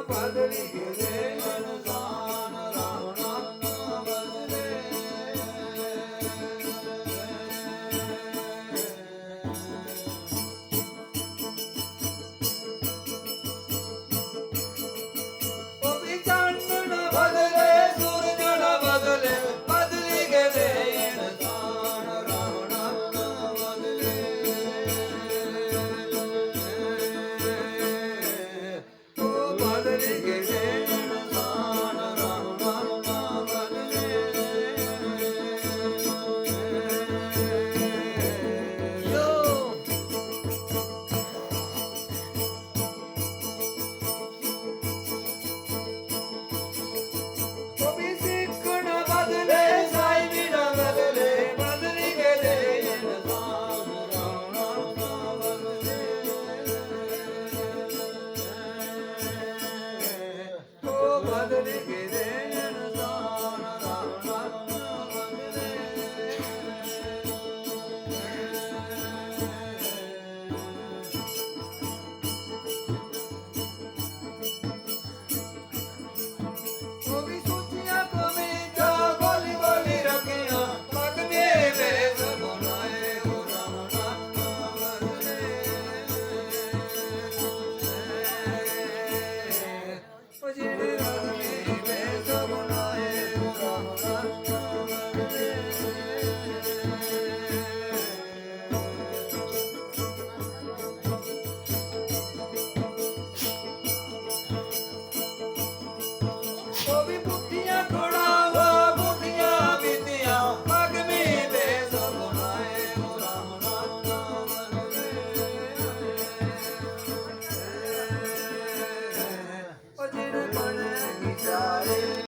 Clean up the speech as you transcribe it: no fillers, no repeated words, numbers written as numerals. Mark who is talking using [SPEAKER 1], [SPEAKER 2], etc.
[SPEAKER 1] ਬਦਲੀ ਗਏ ਇਨਸਾਨ ਰਾਮ ਨਾਮ ਨਾ ਬਦਲੇ ਉਹ ਵੀ ਚੰਨ ਨਾ ਬਦਲੇ ਸੂਰਜ ਨਾ ਬਦਲੇ ਬਦਲੀ ਗਏ ਇਨਸਾਨ ਰਾਮ ਨਾਮ ਨਾ ਬਦਲੇ ਉਹ ਬਦਲੀ ਗਏ ਇਨਸਾਨ ਰਾਮ ਨਾਮ ਨਾ ਬਦਲੇ ਯੋ ਉਹ ਵੀ ਸਿੱਖ ਨਾ ਬਦਲੇ ਸਾਈ ਵੀ ਨਾ ਬਦਲੇ ਬਦਲੀ ਗਏ ਇਨਸਾਨ ਰਾਮ ਨਾਮ ਨਾ ਬਦਲੇ ਉਹ ਬਦਲੀ ਗਏ ਇਨਸਾਨ ਰਾਮ ਨਾਮ ਨਾ ਬਦਲੇ ਉਹ ਵੀ ਸੋਚਿਆ ਕਮੀਜ਼ਾਂ ਗੋਲੀ ਗੋਲੀ ਰੱਖੀਆਂ ਪੱਗ ਦੇ ਵੇਸ ਬਣਾਏ ਉਹ ਰਾਮ ਨਾਮ ਨਾ ਬਦਲੇ ਉਹ ਜਿਹੜੇ ਰੰਗ ਦੇ ਵੇਸ ਬਣਾਏ ਉਹ ਰਾਮ ਨਾਮ ਨਾ ਬਦਲੇ ਉਹ ਵੀ